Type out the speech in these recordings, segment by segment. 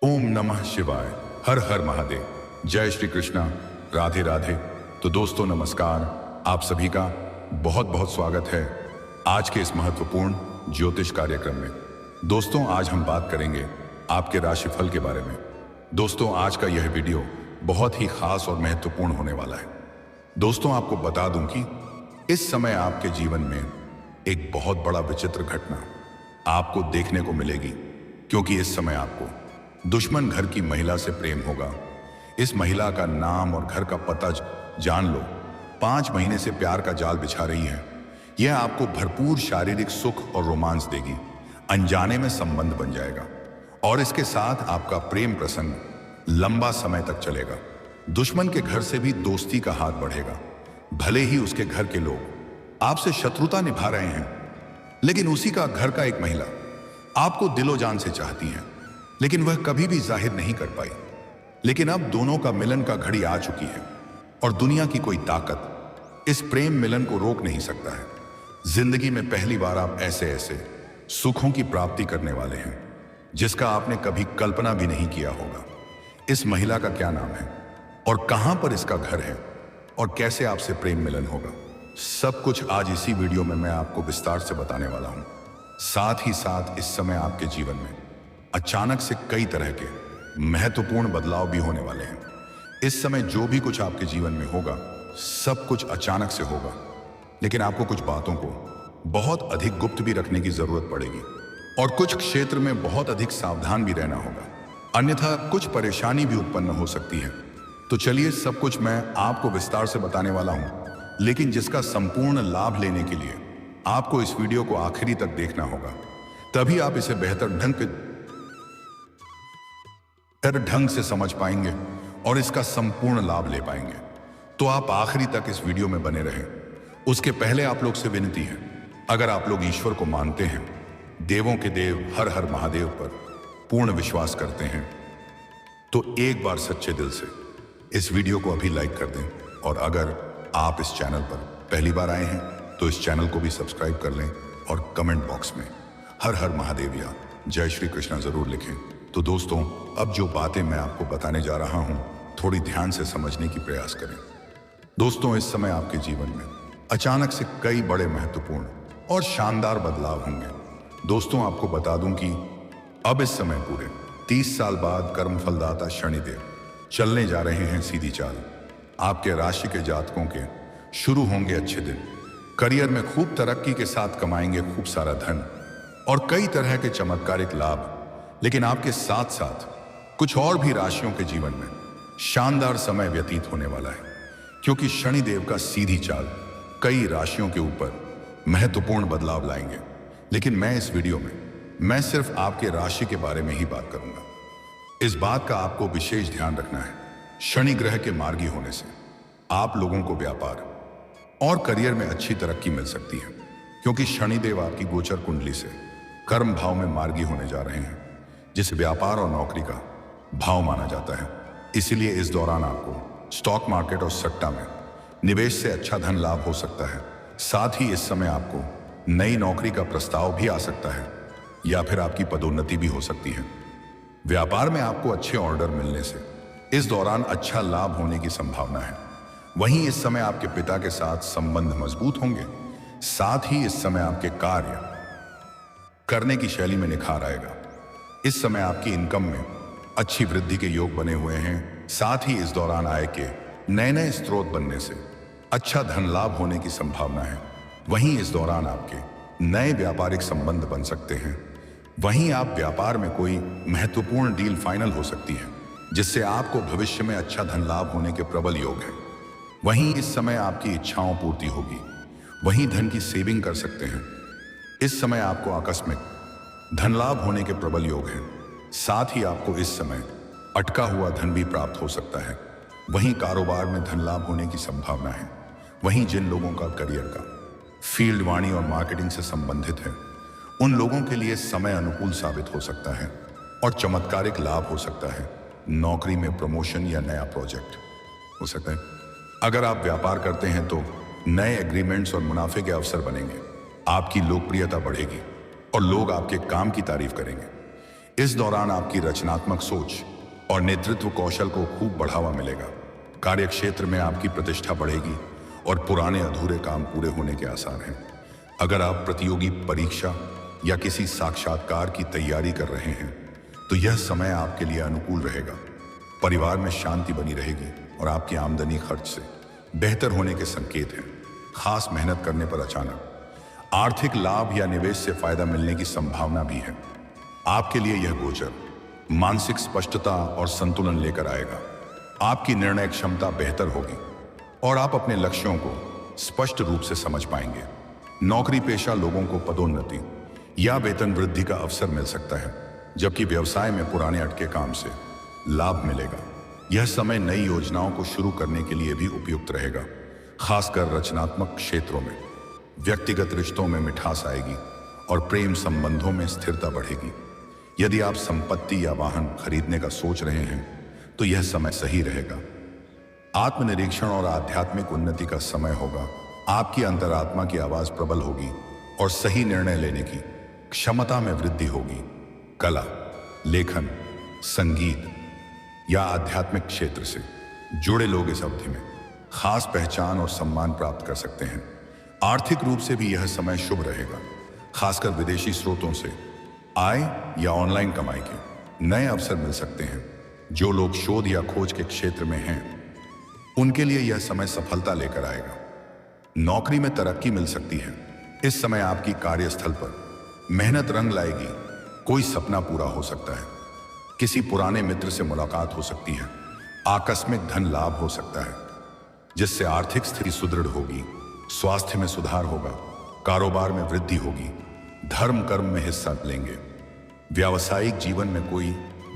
ओम नमः शिवाय। हर हर महादेव। जय श्री कृष्णा। राधे राधे। तो दोस्तों नमस्कार, आप सभी का बहुत बहुत स्वागत है आज के इस महत्वपूर्ण ज्योतिष कार्यक्रम में। दोस्तों आज हम बात करेंगे आपके राशिफल के बारे में। दोस्तों आज का यह वीडियो बहुत ही खास और महत्वपूर्ण होने वाला है। दोस्तों आपको बता दूं कि इस समय आपके जीवन में एक बहुत बड़ा विचित्र घटना आपको देखने को मिलेगी, क्योंकि इस समय आपको दुश्मन घर की महिला से प्रेम होगा। इस महिला का नाम और घर का पता जान लो। 5 महीने से प्यार का जाल बिछा रही है। यह आपको भरपूर शारीरिक सुख और रोमांस देगी। अनजाने में संबंध बन जाएगा और इसके साथ आपका प्रेम प्रसंग लंबा समय तक चलेगा। दुश्मन के घर से भी दोस्ती का हाथ बढ़ेगा। भले ही उसके घर के लोग आपसे शत्रुता निभा रहे हैं, लेकिन उसी का घर का एक महिला आपको दिलो जान से चाहती है, लेकिन वह कभी भी जाहिर नहीं कर पाई। लेकिन अब दोनों का मिलन का घड़ी आ चुकी है और दुनिया की कोई ताकत इस प्रेम मिलन को रोक नहीं सकता है। जिंदगी में पहली बार आप ऐसे ऐसे सुखों की प्राप्ति करने वाले हैं जिसका आपने कभी कल्पना भी नहीं किया होगा। इस महिला का क्या नाम है और कहां पर इसका घर है और कैसे आपसे प्रेम मिलन होगा, सब कुछ आज इसी वीडियो में मैं आपको विस्तार से बताने वाला हूं। साथ ही साथ इस समय आपके जीवन में अचानक से कई तरह के महत्वपूर्ण बदलाव भी होने वाले हैं। इस समय जो भी कुछ आपके जीवन में होगा, सब कुछ अचानक से होगा, लेकिन आपको कुछ बातों को बहुत अधिक गुप्त भी रखने की जरूरत पड़ेगी और कुछ क्षेत्र में बहुत अधिक सावधान भी रहना होगा, अन्यथा कुछ परेशानी भी उत्पन्न हो सकती है। तो चलिए सब कुछ मैं आपको विस्तार से बताने वाला हूं, लेकिन जिसका संपूर्ण लाभ लेने के लिए आपको इस वीडियो को आखिरी तक देखना होगा। तभी आप इसे बेहतर ढंग से समझ पाएंगे और इसका संपूर्ण लाभ ले पाएंगे। तो आप आखिरी तक इस वीडियो में बने रहें। उसके पहले आप लोग से विनती है, अगर आप लोग ईश्वर को मानते हैं, देवों के देव हर हर महादेव पर पूर्ण विश्वास करते हैं, तो एक बार सच्चे दिल से इस वीडियो को अभी लाइक कर दें। और अगर आप इस चैनल पर पहली बार आए हैं तो इस चैनल को भी सब्सक्राइब कर लें और कमेंट बॉक्स में हर हर महादेव या जय श्री कृष्णा जरूर लिखें। तो दोस्तों अब जो बातें मैं आपको बताने जा रहा हूं, थोड़ी ध्यान से समझने की प्रयास करें। दोस्तों इस समय आपके जीवन में अचानक से कई बड़े महत्वपूर्ण और शानदार बदलाव होंगे। दोस्तों आपको बता दूं कि अब इस समय पूरे 30 साल बाद कर्मफलदाता शनिदेव चलने जा रहे हैं सीधी चाल। आपके राशि के जातकों के शुरू होंगे अच्छे दिन। करियर में खूब तरक्की के साथ कमाएंगे खूब सारा धन और कई तरह के चमत्कारिक लाभ। लेकिन आपके साथ साथ कुछ और भी राशियों के जीवन में शानदार समय व्यतीत होने वाला है, क्योंकि शनिदेव का सीधी चाल कई राशियों के ऊपर महत्वपूर्ण बदलाव लाएंगे। लेकिन मैं इस वीडियो में मैं सिर्फ आपके राशि के बारे में ही बात करूंगा। इस बात का आपको विशेष ध्यान रखना है, शनि ग्रह के मार्गी होने से आप लोगों को व्यापार और करियर में अच्छी तरक्की मिल सकती है, क्योंकि शनिदेव आपकी गोचर कुंडली से कर्म भाव में मार्गी होने जा रहे हैं, जिसे व्यापार और नौकरी का भाव माना जाता है। इसीलिए इस दौरान आपको स्टॉक मार्केट और सट्टा में निवेश से अच्छा धन लाभ हो सकता है। साथ ही इस समय आपको नई नौकरी का प्रस्ताव भी आ सकता है या फिर आपकी पदोन्नति भी हो सकती है। व्यापार में आपको अच्छे ऑर्डर मिलने से इस दौरान अच्छा लाभ होने की संभावना है। वहीं इस समय आपके पिता के साथ संबंध मजबूत होंगे। साथ ही इस समय आपके कार्य करने की शैली में निखार आएगा। इस समय आपकी इनकम में अच्छी वृद्धि के योग बने हुए हैं। साथ ही इस दौरान आय के नए नए स्रोत बनने से अच्छा धन लाभ होने की संभावना है। वहीं इस दौरान आपके नए व्यापारिक संबंध बन सकते हैं। वहीं आप व्यापार में कोई महत्वपूर्ण डील फाइनल हो सकती है, जिससे आपको भविष्य में अच्छा धन लाभ होने के प्रबल योग है। वहीं इस समय आपकी इच्छाओं पूर्ति होगी। वहीं धन की सेविंग कर सकते हैं। इस समय आपको आकस्मिक धन लाभ होने के प्रबल योग हैं। साथ ही आपको इस समय अटका हुआ धन भी प्राप्त हो सकता है। वहीं कारोबार में धन लाभ होने की संभावना है। वहीं जिन लोगों का करियर का फील्ड वाणी और मार्केटिंग से संबंधित है, उन लोगों के लिए समय अनुकूल साबित हो सकता है और चमत्कारिक लाभ हो सकता है। नौकरी में प्रमोशन या नया प्रोजेक्ट हो सकता है। अगर आप व्यापार करते हैं तो नए एग्रीमेंट्स और मुनाफे के अवसर बनेंगे। आपकी लोकप्रियता बढ़ेगी और लोग आपके काम की तारीफ करेंगे। इस दौरान आपकी रचनात्मक सोच और नेतृत्व कौशल को खूब बढ़ावा मिलेगा। कार्यक्षेत्र में आपकी प्रतिष्ठा बढ़ेगी और पुराने अधूरे काम पूरे होने के आसार हैं। अगर आप प्रतियोगी परीक्षा या किसी साक्षात्कार की तैयारी कर रहे हैं तो यह समय आपके लिए अनुकूल रहेगा। परिवार में शांति बनी रहेगी और आपकी आमदनी खर्च से बेहतर होने के संकेत हैं। खास मेहनत करने पर अचानक आर्थिक लाभ या निवेश से फायदा मिलने की संभावना भी है। आपके लिए यह गोचर मानसिक स्पष्टता और संतुलन लेकर आएगा। आपकी निर्णय क्षमता बेहतर होगी और आप अपने लक्ष्यों को स्पष्ट रूप से समझ पाएंगे। नौकरी पेशा लोगों को पदोन्नति या वेतन वृद्धि का अवसर मिल सकता है, जबकि व्यवसाय में पुराने अटके काम से लाभ मिलेगा। यह समय नई योजनाओं को शुरू करने के लिए भी उपयुक्त रहेगा, खासकर रचनात्मक क्षेत्रों में। व्यक्तिगत रिश्तों में मिठास आएगी और प्रेम संबंधों में स्थिरता बढ़ेगी। यदि आप संपत्ति या वाहन खरीदने का सोच रहे हैं तो यह समय सही रहेगा। आत्मनिरीक्षण और आध्यात्मिक उन्नति का समय होगा। आपकी अंतरात्मा की आवाज प्रबल होगी और सही निर्णय लेने की क्षमता में वृद्धि होगी। कला, लेखन, संगीत या आध्यात्मिक क्षेत्र से जुड़े लोग इस अवधि में खास पहचान और सम्मान प्राप्त कर सकते हैं। आर्थिक रूप से भी यह समय शुभ रहेगा, खासकर विदेशी स्रोतों से आय या ऑनलाइन कमाई के नए अवसर मिल सकते हैं। जो लोग शोध या खोज के क्षेत्र में हैं उनके लिए यह समय सफलता लेकर आएगा। नौकरी में तरक्की मिल सकती है। इस समय आपकी कार्यस्थल पर मेहनत रंग लाएगी। कोई सपना पूरा हो सकता है। किसी पुराने मित्र से मुलाकात हो सकती है। आकस्मिक धन लाभ हो सकता है जिससे आर्थिक स्थिति सुदृढ़ होगी। स्वास्थ्य में सुधार होगा। कारोबार में वृद्धि होगी। धर्म कर्म में हिस्सा लेंगे। व्यावसायिक जीवन में कोई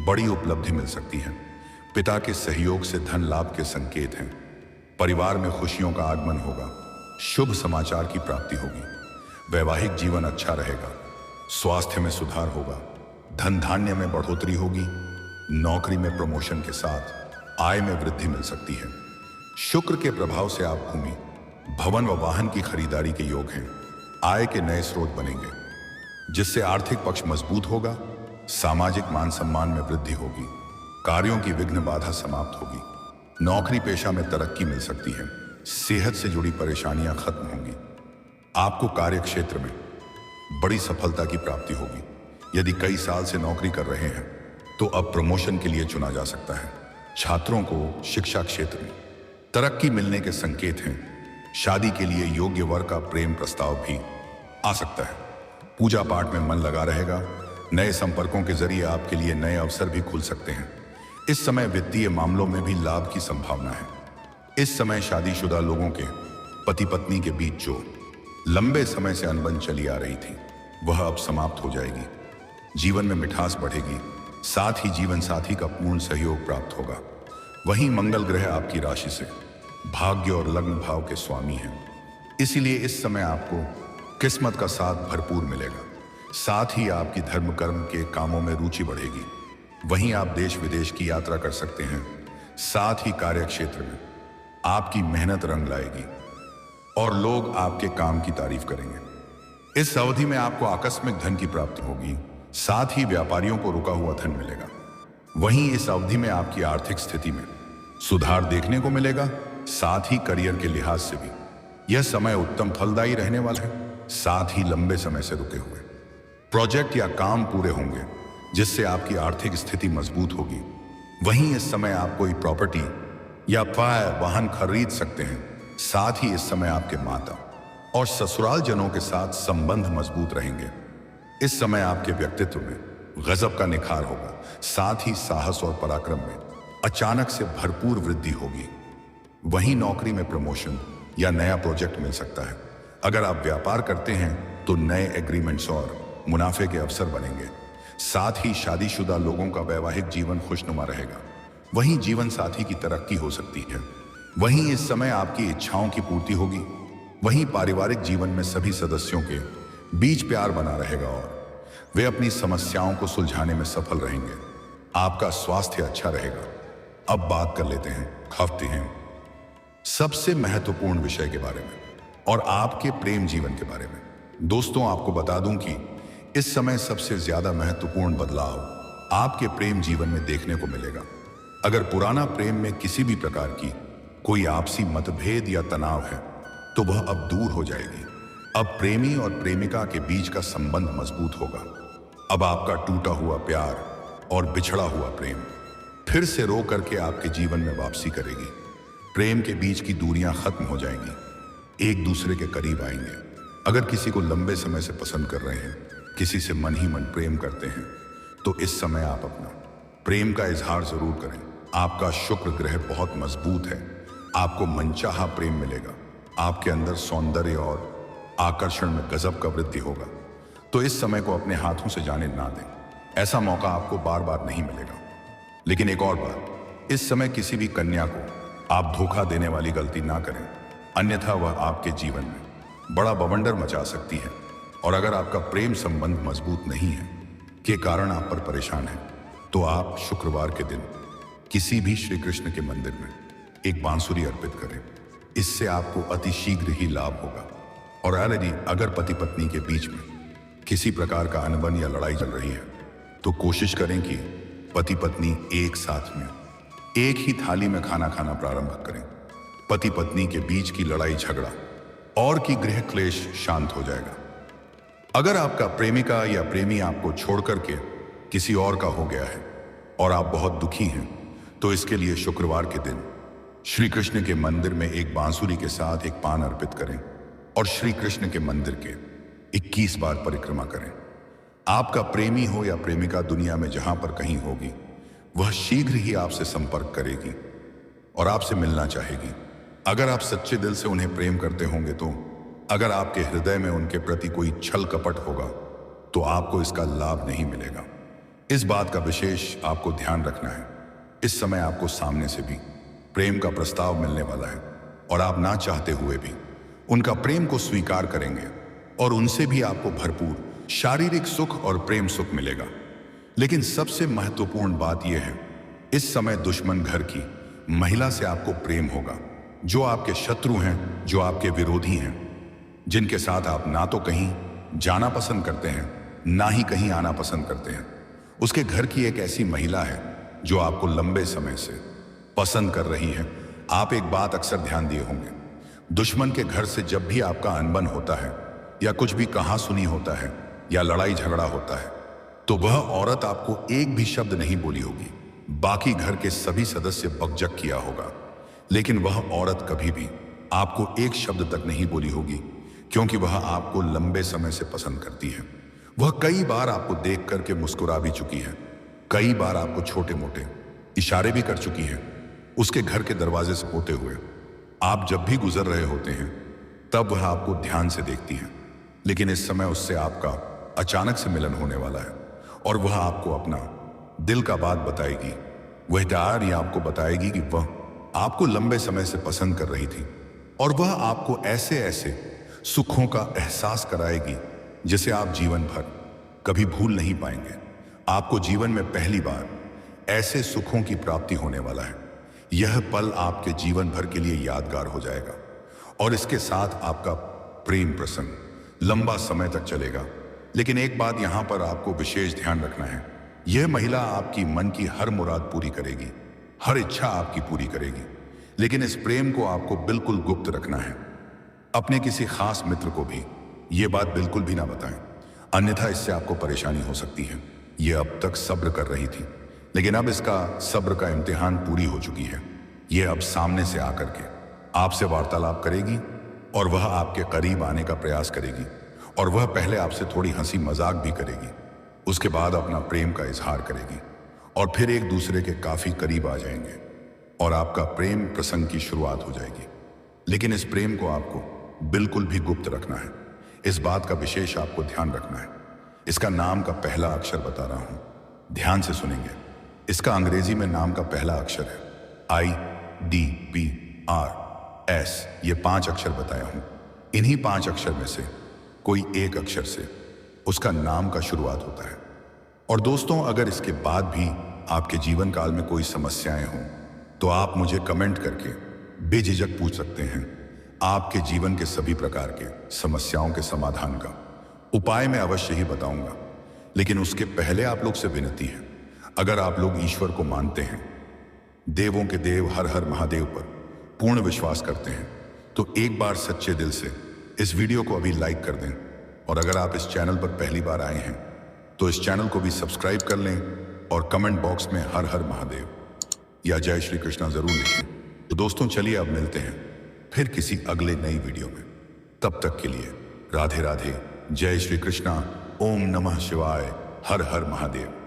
बड़ी उपलब्धि मिल सकती है। पिता के सहयोग से धन लाभ के संकेत हैं। परिवार में खुशियों का आगमन होगा। शुभ समाचार की प्राप्ति होगी। वैवाहिक जीवन अच्छा रहेगा। स्वास्थ्य में सुधार होगा। धन धान्य में बढ़ोतरी होगी। नौकरी में प्रमोशन के साथ आय में वृद्धि मिल सकती है। शुक्र के प्रभाव से आप भूमि, भवन व वाहन की खरीदारी के योग हैं। आय के नए स्रोत बनेंगे जिससे आर्थिक पक्ष मजबूत होगा। सामाजिक मान सम्मान में वृद्धि होगी। कार्यों की विघ्न बाधा समाप्त होगी। नौकरी पेशा में तरक्की मिल सकती है। सेहत से जुड़ी परेशानियां खत्म होंगी। आपको कार्य क्षेत्र में बड़ी सफलता की प्राप्ति होगी। यदि कई साल से नौकरी कर रहे हैं तो अब प्रमोशन के लिए चुना जा सकता है। छात्रों को शिक्षा क्षेत्र में तरक्की मिलने के संकेत हैं। शादी के लिए योग्य वर का प्रेम प्रस्ताव भी आ सकता है। पूजा पाठ में मन लगा रहेगा। नए संपर्कों के जरिए आपके लिए नए अवसर भी खुल सकते हैं। इस समय वित्तीय मामलों में भी लाभ की संभावना है। इस समय शादीशुदा लोगों के पति पत्नी के बीच जो लंबे समय से अनबन चली आ रही थी वह अब समाप्त हो जाएगी। जीवन में मिठास बढ़ेगी। साथ ही जीवन साथी का पूर्ण सहयोग प्राप्त होगा। वहीं मंगल ग्रह आपकी राशि से भाग्य और लग्न भाव के स्वामी हैं। इसीलिए इस समय आपको किस्मत का साथ भरपूर मिलेगा। साथ ही आपकी धर्म कर्म के कामों में रुचि बढ़ेगी। वहीं आप देश विदेश की यात्रा कर सकते हैं। साथ ही कार्य क्षेत्र में आपकी मेहनत रंग लाएगी और लोग आपके काम की तारीफ करेंगे। इस अवधि में आपको आकस्मिक धन की प्राप्ति होगी। साथ ही व्यापारियों को रुका हुआ धन मिलेगा। वहीं इस अवधि में आपकी आर्थिक स्थिति में सुधार देखने को मिलेगा। साथ ही करियर के लिहाज से भी यह समय उत्तम फलदायी रहने वाला है। साथ ही लंबे समय से रुके हुए प्रोजेक्ट या काम पूरे होंगे जिससे आपकी आर्थिक स्थिति मजबूत होगी। वहीं इस समय आप कोई प्रॉपर्टी या वाहन खरीद सकते हैं। साथ ही इस समय आपके माता और ससुराल जनों के साथ संबंध मजबूत रहेंगे। इस समय आपके व्यक्तित्व में गजब का निखार होगा। साथ ही साहस और पराक्रम में अचानक से भरपूर वृद्धि होगी। वहीं नौकरी में प्रमोशन या नया प्रोजेक्ट मिल सकता है। अगर आप व्यापार करते हैं तो नए एग्रीमेंट्स और मुनाफे के अवसर बनेंगे। साथ ही शादीशुदा लोगों का वैवाहिक जीवन खुशनुमा रहेगा। वहीं जीवन साथी की तरक्की हो सकती है। वहीं इस समय आपकी इच्छाओं की पूर्ति होगी। वहीं पारिवारिक जीवन में सभी सदस्यों के बीच प्यार बना रहेगा और वे अपनी समस्याओं को सुलझाने में सफल रहेंगे। आपका स्वास्थ्य अच्छा रहेगा। अब बात कर लेते हैं हफ्ते हैं सबसे महत्वपूर्ण विषय के बारे में और आपके प्रेम जीवन के बारे में। दोस्तों, आपको बता दूं कि इस समय सबसे ज्यादा महत्वपूर्ण बदलाव आपके प्रेम जीवन में देखने को मिलेगा। अगर पुराना प्रेम में किसी भी प्रकार की कोई आपसी मतभेद या तनाव है तो वह अब दूर हो जाएगी। अब प्रेमी और प्रेमिका के बीच का संबंध मजबूत होगा। अब आपका टूटा हुआ प्यार और बिछड़ा हुआ प्रेम फिर से रो करके आपके जीवन में वापसी करेगी। प्रेम के बीच की दूरियां खत्म हो जाएंगी, एक दूसरे के करीब आएंगे। अगर किसी को लंबे समय से पसंद कर रहे हैं, किसी से मन ही मन प्रेम करते हैं, तो इस समय आप अपना प्रेम का इजहार जरूर करें। आपका शुक्र ग्रह बहुत मजबूत है, आपको मनचाहा प्रेम मिलेगा। आपके अंदर सौंदर्य और आकर्षण में गजब का वृद्धि होगा। तो इस समय को अपने हाथों से जाने ना दें, ऐसा मौका आपको बार बार नहीं मिलेगा। लेकिन एक और बात, इस समय किसी भी कन्या को आप धोखा देने वाली गलती ना करें, अन्यथा वह आपके जीवन में बड़ा बवंडर मचा सकती है। और अगर आपका प्रेम संबंध मजबूत नहीं है के कारण आप पर परेशान है, तो आप शुक्रवार के दिन किसी भी श्री कृष्ण के मंदिर में एक बांसुरी अर्पित करें। इससे आपको अति शीघ्र ही लाभ होगा। और अगर पति पत्नी के बीच में किसी प्रकार का अनबन या लड़ाई चल रही है, तो कोशिश करें कि पति पत्नी एक साथ में एक ही थाली में खाना खाना प्रारंभ करें। पति पत्नी के बीच की लड़ाई झगड़ा और की गृह क्लेश शांत हो जाएगा। अगर आपका प्रेमिका या प्रेमी आपको छोड़ करके किसी और का हो गया है और आप बहुत दुखी हैं, तो इसके लिए शुक्रवार के दिन श्री कृष्ण के मंदिर में एक बांसुरी के साथ एक पान अर्पित करें और श्री कृष्ण के मंदिर के 21 बार परिक्रमा करें। आपका प्रेमी हो या प्रेमिका दुनिया में जहां पर कहीं होगी, वह शीघ्र ही आपसे संपर्क करेगी और आपसे मिलना चाहेगी। अगर आप सच्चे दिल से उन्हें प्रेम करते होंगे, तो अगर आपके हृदय में उनके प्रति कोई छल कपट होगा, तो आपको इसका लाभ नहीं मिलेगा। इस बात का विशेष आपको ध्यान रखना है। इस समय आपको सामने से भी प्रेम का प्रस्ताव मिलने वाला है और आप ना चाहते हुए भी उनका प्रेम को स्वीकार करेंगे और उनसे भी आपको भरपूर शारीरिक सुख और प्रेम सुख मिलेगा। लेकिन सबसे महत्वपूर्ण बात यह है, इस समय दुश्मन घर की महिला से आपको प्रेम होगा, जो आपके शत्रु हैं, जो आपके विरोधी हैं, जिनके साथ आप ना तो कहीं जाना पसंद करते हैं, ना ही कहीं आना पसंद करते हैं। उसके घर की एक ऐसी महिला है जो आपको लंबे समय से पसंद कर रही है। आप एक बात अक्सर ध्यान दिए होंगे, दुश्मन के घर से जब भी आपका अनबन होता है या कुछ भी कहा सुनी होता है या लड़ाई झगड़ा होता है, तो वह औरत आपको एक भी शब्द नहीं बोली होगी। बाकी घर के सभी सदस्य बकझक किया होगा, लेकिन वह औरत कभी भी आपको एक शब्द तक नहीं बोली होगी, क्योंकि वह आपको लंबे समय से पसंद करती है। वह कई बार आपको देख करके मुस्कुरा भी चुकी है, कई बार आपको छोटे मोटे इशारे भी कर चुकी है। उसके घर के दरवाजे से होते हुए आप जब भी गुजर रहे होते हैं, तब वह आपको ध्यान से देखती है। लेकिन इस समय उससे आपका अचानक से मिलन होने वाला है और वह आपको अपना दिल का बात बताएगी। वह प्यार ही आपको बताएगी कि वह आपको लंबे समय से पसंद कर रही थी और वह आपको ऐसे ऐसे सुखों का एहसास कराएगी जिसे आप जीवन भर कभी भूल नहीं पाएंगे। आपको जीवन में पहली बार ऐसे सुखों की प्राप्ति होने वाला है। यह पल आपके जीवन भर के लिए यादगार हो जाएगा और इसके साथ आपका प्रेम प्रसंग लंबा समय तक चलेगा। लेकिन एक बात यहां पर आपको विशेष ध्यान रखना है, यह महिला आपकी मन की हर मुराद पूरी करेगी, हर इच्छा आपकी पूरी करेगी। लेकिन इस प्रेम को आपको बिल्कुल गुप्त रखना है। अपने किसी खास मित्र को भी यह बात बिल्कुल भी ना बताएं, अन्यथा इससे आपको परेशानी हो सकती है। यह अब तक सब्र कर रही थी, लेकिन अब इसका सब्र का इम्तिहान पूरी हो चुकी है। यह अब सामने से आकर के आपसे वार्तालाप करेगी और वह आपके करीब आने का प्रयास करेगी और वह पहले आपसे थोड़ी हंसी मजाक भी करेगी, उसके बाद अपना प्रेम का इजहार करेगी और फिर एक दूसरे के काफी करीब आ जाएंगे और आपका प्रेम प्रसंग की शुरुआत हो जाएगी। लेकिन इस प्रेम को आपको बिल्कुल भी गुप्त रखना है। इस बात का विशेष आपको ध्यान रखना है। इसका नाम का पहला अक्षर बता रहा हूं, ध्यान से सुनेंगे। इसका अंग्रेजी में नाम का पहला अक्षर है IDPRS। ये 5 अक्षर बताया हूं। इन्हीं 5 अक्षर में से कोई एक अक्षर से उसका नाम का शुरुआत होता है। और दोस्तों, अगर इसके बाद भी आपके जीवन काल में कोई समस्याएं हों, तो आप मुझे कमेंट करके बेझिझक पूछ सकते हैं। आपके जीवन के सभी प्रकार के समस्याओं के समाधान का उपाय मैं अवश्य ही बताऊंगा। लेकिन उसके पहले आप लोग से विनती है, अगर आप लोग ईश्वर को मानते हैं, देवों के देव हर हर महादेव पर पूर्ण विश्वास करते हैं, तो एक बार सच्चे दिल से इस वीडियो को अभी लाइक कर दें। और अगर आप इस चैनल पर पहली बार आए हैं तो इस चैनल को भी सब्सक्राइब कर लें और कमेंट बॉक्स में हर हर महादेव या जय श्री कृष्णा जरूर लिखें। तो दोस्तों चलिए अब मिलते हैं फिर किसी अगले नई वीडियो में। तब तक के लिए राधे राधे, जय श्री कृष्णा, ओम नमः शिवाय, हर हर महादेव।